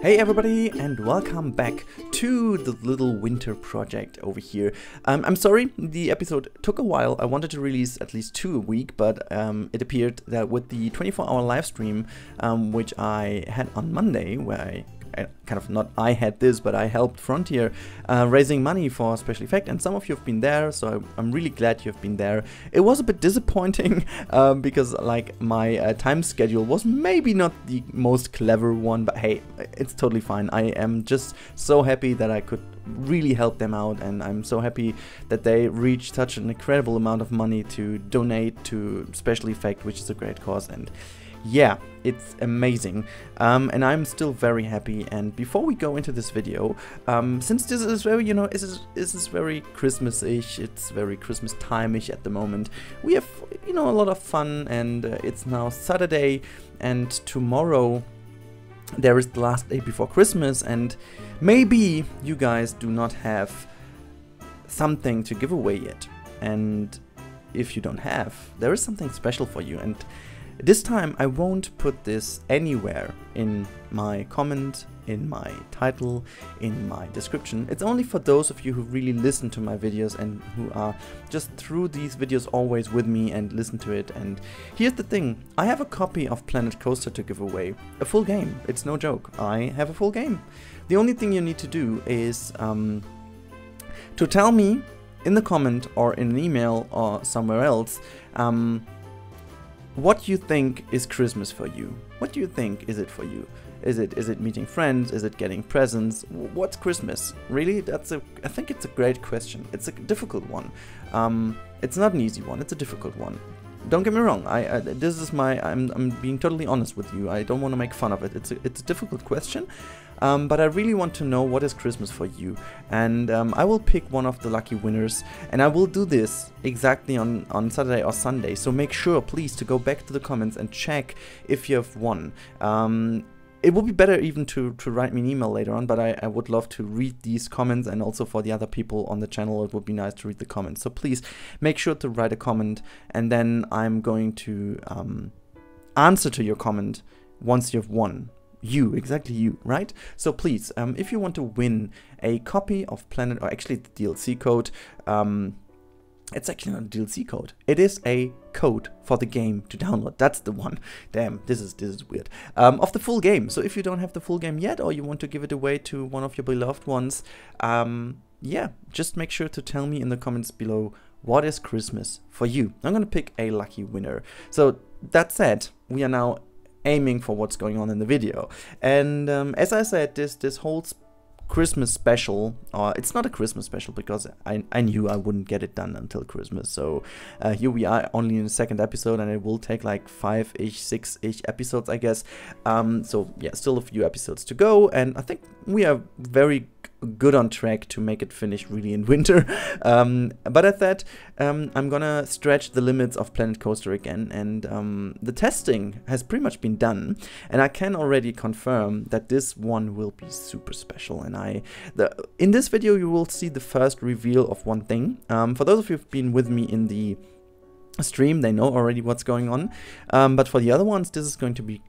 Hey everybody, and welcome back to the little winter project over here. I'm sorry, the episode took a while. I wanted to release at least 2 a week, but it appeared that with the 24-hour live stream, which I had on Monday, where I kind of, not I had this, but I helped Frontier raising money for special effect, and some of you have been there, so I'm really glad you've been there. It was a bit disappointing because like my time schedule was maybe not the most clever one, but hey, it's totally fine. I am just so happy that I could really help them out, and I'm so happy that they reached such an incredible amount of money to donate to special effect, which is a great cause. And yeah, it's amazing, and I'm still very happy. And before we go into this video, since this is very, this is very Christmas-ish, it's very Christmas time-ish at the moment, we have, a lot of fun, and it's now Saturday, and tomorrow there is the last day before Christmas, and maybe you guys do not have something to give away yet, and if you don't have, there is something special for you. And this time I won't put this anywhere in my comment, in my title, in my description. It's only for those of you who really listen to my videos and who are just through these videos always with me and listen to it. And here's the thing, I have a copy of Planet Coaster to give away. A full game, it's no joke, I have a full game. The only thing you need to do is to tell me in the comment or in an email or somewhere else what you think is Christmas for you. What do you think is it for you? Is it meeting friends? Is it getting presents? What's Christmas? Really? I think it's a great question. It's a difficult one. It's not an easy one. It's a difficult one. Don't get me wrong. I'm being totally honest with you. I don't want to make fun of it. It's a difficult question. But I really want to know what is Christmas for you, and I will pick one of the lucky winners, and I will do this exactly on Saturday or Sunday, so make sure please to go back to the comments and check if you have won. It would be better even to write me an email later on, but I would love to read these comments, and also for the other people on the channel it would be nice to read the comments, so please make sure to write a comment, and then I'm going to answer to your comment once you've won. Exactly you, right? So please, if you want to win a copy of Planet, or actually the DLC code, it's actually not a DLC code, it is a code for the game to download. That's the one. Damn, this is weird. Of the full game. So if you don't have the full game yet, or you want to give it away to one of your beloved ones, yeah, just make sure to tell me in the comments below what is Christmas for you. I'm gonna pick a lucky winner. So that said, we are now aiming for what's going on in the video, and as I said, this whole Christmas special, it's not a Christmas special because I knew I wouldn't get it done until Christmas, so here we are only in the second episode, and it will take like 5-ish, 6-ish episodes, I guess. So yeah, still a few episodes to go, and I think we are very good on track to make it finish really in winter. But at that, I'm gonna stretch the limits of Planet Coaster again, and the testing has pretty much been done, and I can already confirm that this one will be super special. And in this video you will see the first reveal of one thing. For those of you who've been with me in the stream, they know already what's going on, but for the other ones, this is going to be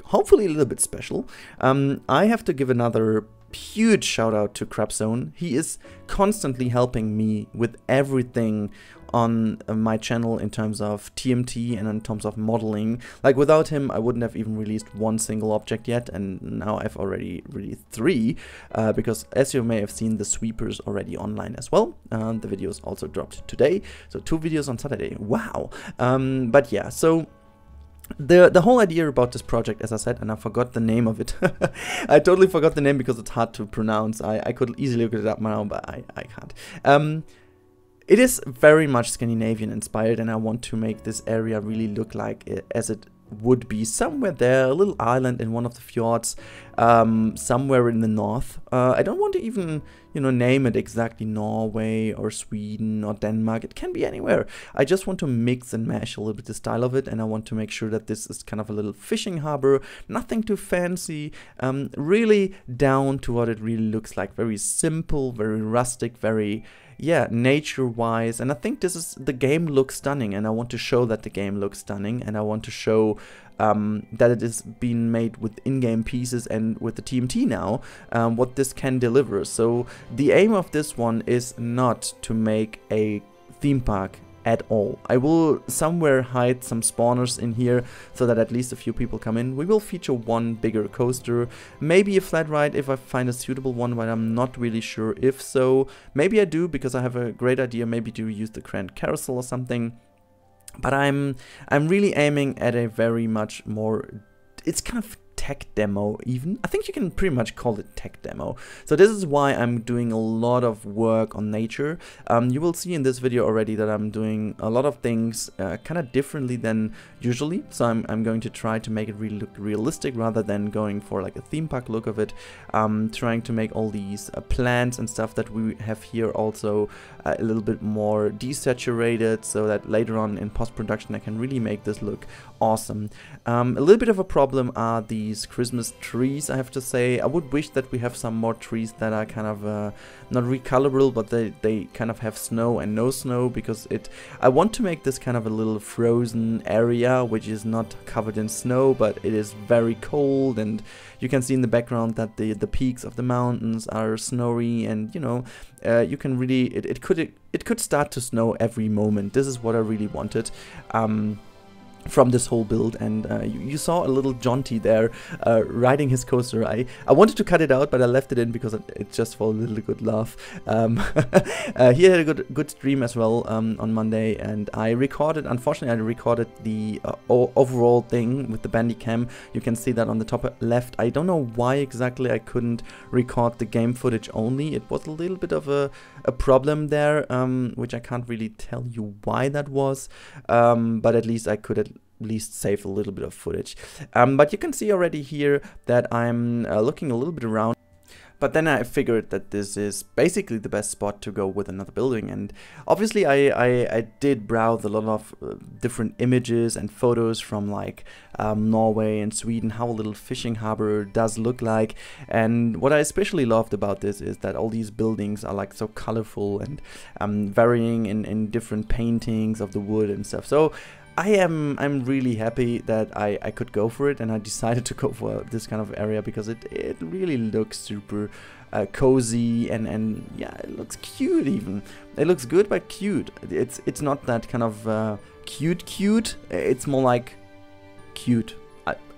hopefully a little bit special. I have to give another huge shout out to Crapzone. He is constantly helping me with everything on my channel in terms of TMT and in terms of modeling. Like, without him I wouldn't have even released one single object yet, and now I've already released 3 because, as you may have seen, the sweeper's already online as well. The videos also dropped today, so 2 videos on Saturday. Wow. But yeah, so the whole idea about this project, as I said, and I forgot the name of it. I totally forgot the name because it's hard to pronounce. I could easily look it up now, but I can't. It is very much Scandinavian inspired, and I want to make this area really look like it, as it would be somewhere there, a little island in one of the fjords, somewhere in the north. I don't want to even, name it exactly Norway or Sweden or Denmark. It can be anywhere. I just want to mix and mash a little bit the style of it, and I want to make sure that this is kind of a little fishing harbor, nothing too fancy, really down to what it really looks like. Very simple, very rustic, very, yeah, nature-wise. And I think the game looks stunning, and I want to show that the game looks stunning, and I want to show that it is being made with in-game pieces and with the TMT now, what this can deliver. So the aim of this one is not to make a theme park at all. I will somewhere hide some spawners in here so that at least a few people come in. We will feature one bigger coaster, maybe a flat ride if I find a suitable one, but I'm not really sure if so. Maybe I do, because I have a great idea, maybe to use the Grand Carousel or something. But I'm really aiming at a very much more, it's kind of tech demo even. I think you can pretty much call it tech demo. So this is why I'm doing a lot of work on nature. You will see in this video already that I'm doing a lot of things kind of differently than usually. So I'm going to try to make it really look realistic rather than going for like a theme park look of it. Trying to make all these plants and stuff that we have here also a little bit more desaturated, so that later on in post-production I can really make this look awesome. A little bit of a problem are these Christmas trees, I have to say. I would wish that we have some more trees that are kind of not recolorable, but they kind of have snow and no snow, because I want to make this kind of a little frozen area which is not covered in snow, but it is very cold, and you can see in the background that the peaks of the mountains are snowy, and you know, you can really, it could start to snow every moment. This is what I really wanted from this whole build. And you saw a little Jonty there riding his coaster. I wanted to cut it out, but I left it in because it's just for a little good laugh. He had a good stream as well on Monday, and I recorded, unfortunately I recorded the overall thing with the Bandicam. You can see that on the top left. I don't know why exactly I couldn't record the game footage only. It was a little bit of a problem there, which I can't really tell you why that was, but at least I could at least save a little bit of footage. But you can see already here that I'm looking a little bit around. But then I figured that this is basically the best spot to go with another building, and obviously I did browse a lot of different images and photos from like Norway and Sweden, how a little fishing harbor does look like. And what I especially loved about this is that all these buildings are like so colorful and varying in different paintings of the wood and stuff. So I'm really happy that I could go for it, and I decided to go for this kind of area because it really looks super cozy, and yeah, it looks cute even. It looks good but cute. It's not that kind of cute. It's more like cute.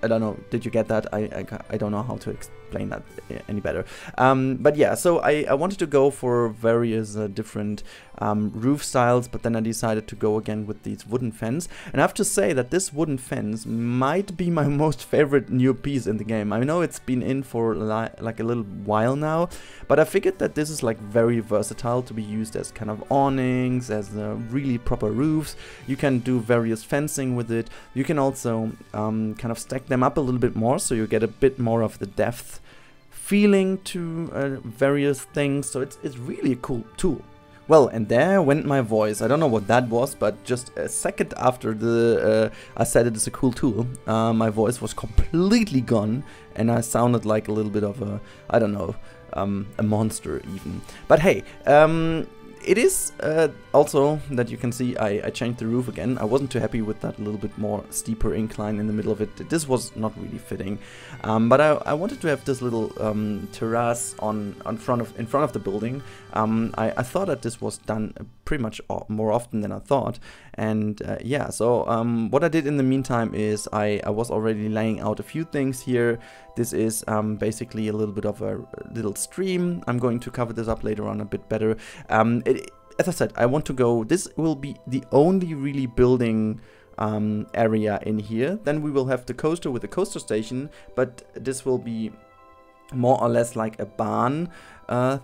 I don't know. Did you get that? I don't know how to explain that any better. But yeah, so I wanted to go for various different roof styles, but then I decided to go again with these wooden fence. And I have to say that this wooden fence might be my most favorite new piece in the game. I know it's been in for like a little while now, but I figured that this is like very versatile to be used as kind of awnings, as really proper roofs. You can do various fencing with it. You can also kind of stack them up a little bit more, so you get a bit more of the depth feeling to various things. So it's really a cool tool. Well, and there went my voice. I don't know what that was, but just a second after I said it is a cool tool, my voice was completely gone, and I sounded like a little bit of a, I don't know, a monster even. But hey, it is also that you can see I changed the roof again. I wasn't too happy with that little bit more steeper incline in the middle of it. This was not really fitting, but I wanted to have this little terrace in front of the building. I thought that this was done pretty much more often than I thought, and yeah. So what I did in the meantime is I was already laying out a few things here. This is basically a little bit of a little stream. I'm going to cover this up later on a bit better. As I said, I want to go, this will be the only really building area in here. Then we will have the coaster with the coaster station, but this will be more or less like a barn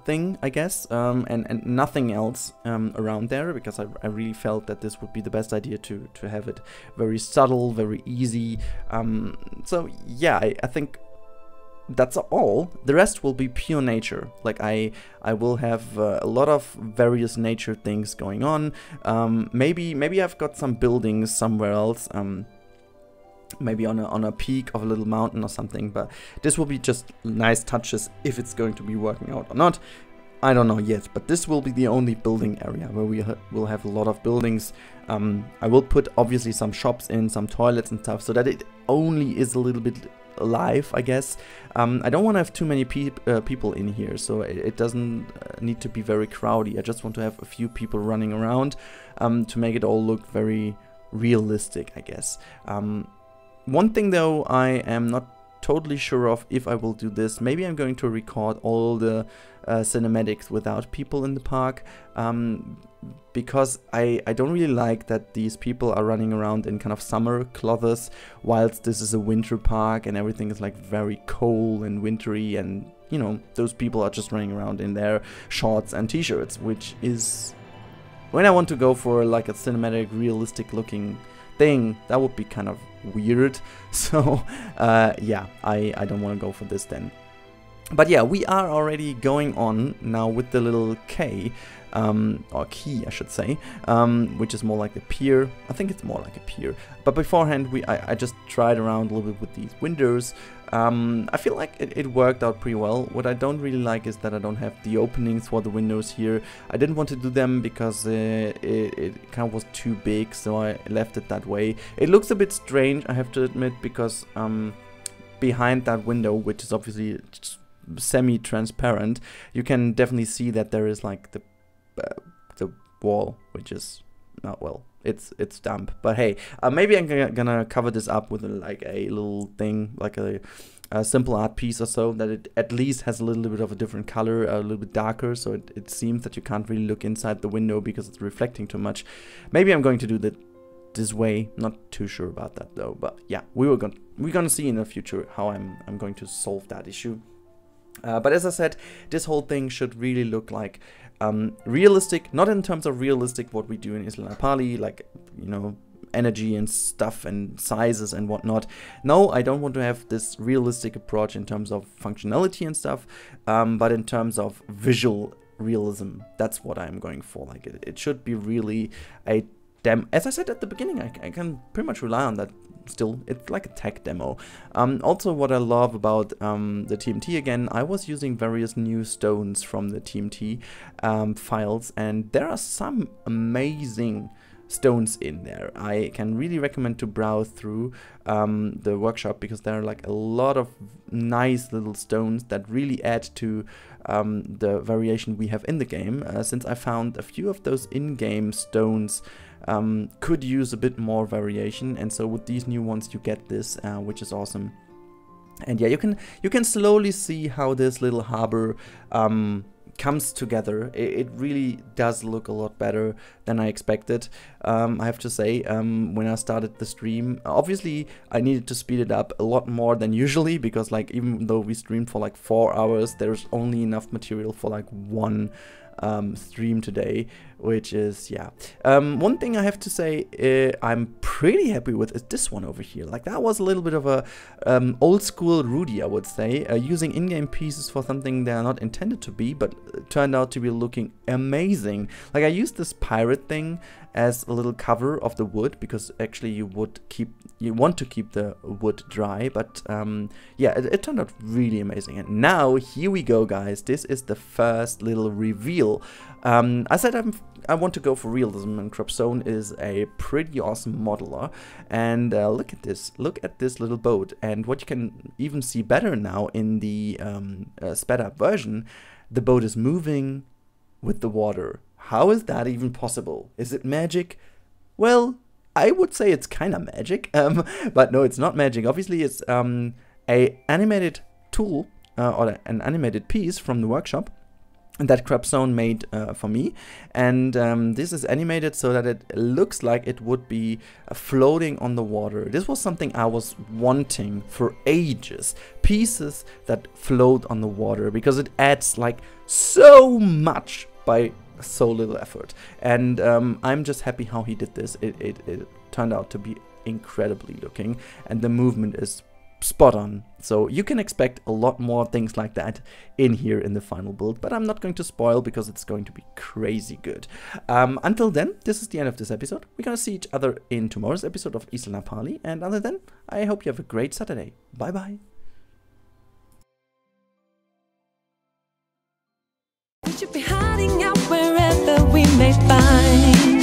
thing, I guess, and nothing else around there, because I really felt that this would be the best idea to have it very subtle, very easy. So yeah, I think that's all. The rest will be pure nature. Like I will have a lot of various nature things going on. Maybe I've got some buildings somewhere else. Maybe on a peak of a little mountain or something. But this will be just nice touches if it's going to be working out or not. I don't know yet, but this will be the only building area where we will have a lot of buildings. I will put obviously some shops in, some toilets and stuff, so that it only is a little bit alive, I guess. I don't want to have too many people in here, so it doesn't need to be very crowded. I just want to have a few people running around to make it all look very realistic, I guess. One thing though, I am not totally sure of if I will do this. Maybe I'm going to record all the cinematics without people in the park, because I don't really like that these people are running around in kind of summer clothes, whilst this is a winter park and everything is like very cold and wintry, and you know, those people are just running around in their shorts and t-shirts, which is, when I want to go for like a cinematic realistic looking thing, that would be kind of weird. So yeah, I don't want to go for this then. But yeah, we are already going on now with the little K, or key I should say, which is more like a pier. I think it's more like a pier. But beforehand, I just tried around a little bit with these windows. I feel like it worked out pretty well. What I don't really like is that I don't have the openings for the windows here. I didn't want to do them because it kind of was too big, so I left it that way. It looks a bit strange, I have to admit, because behind that window, which is obviously semi-transparent, you can definitely see that there is like the wall, which is not, well, it's damp. But hey, maybe I'm gonna cover this up with like a little thing, like a simple art piece or so, that it at least has a little bit of a different color, a little bit darker, so it seems that you can't really look inside the window because it's reflecting too much. Maybe I'm going to do that this way, not too sure about that though. But yeah, we're gonna see in the future how I'm going to solve that issue. But as I said, this whole thing should really look like realistic, not in terms of realistic what we do in Isla Napali, like, you know, energy and stuff and sizes and whatnot. No, I don't want to have this realistic approach in terms of functionality and stuff, but in terms of visual realism. That's what I'm going for. Like, it should be really a as I said at the beginning, I can pretty much rely on that still. It's like a tech demo. Also, what I love about the TMT, again, I was using various new stones from the TMT files, and there are some amazing stones in there. I can really recommend to browse through the workshop, because there are like a lot of nice little stones that really add to the variation we have in the game, since I found a few of those in-game stones could use a bit more variation, and so with these new ones you get this, which is awesome. And yeah, you can slowly see how this little harbor comes together. It really does look a lot better than I expected, I have to say. When I started the stream, obviously I needed to speed it up a lot more than usually, because like, even though we streamed for like 4 hours, there's only enough material for like one stream today, which is, yeah. One thing I have to say I'm pretty happy with is this one over here. Like, that was a little bit of a old school Rudi, I would say, using in-game pieces for something they are not intended to be, but turned out to be looking amazing. Like, I used this pirate thing as a little cover of the wood, because actually you want to keep the wood dry, but yeah, it turned out really amazing. And now here we go, guys. This is the first little reveal. I said I want to go for realism, and Crabzone is a pretty awesome modeler. And look at this little boat. And what you can even see better now in the sped up version, the boat is moving with the water. How is that even possible? Is it magic? Well, I would say it's kind of magic, but no, it's not magic. Obviously, it's a animated tool or an animated piece from the workshop that Crabzone made for me, and this is animated so that it looks like it would be floating on the water. This was something I was wanting for ages, pieces that float on the water, because it adds like so much by so little effort. And I'm just happy how he did this. It turned out to be incredibly looking, and the movement is spot on. So you can expect a lot more things like that in here in the final build, but I'm not going to spoil because it's going to be crazy good. Until then, this is the end of this episode. We're gonna see each other in tomorrow's episode of Isla Napali, and until then, I hope you have a great Saturday. Bye bye. should be hiding out wherever we may find.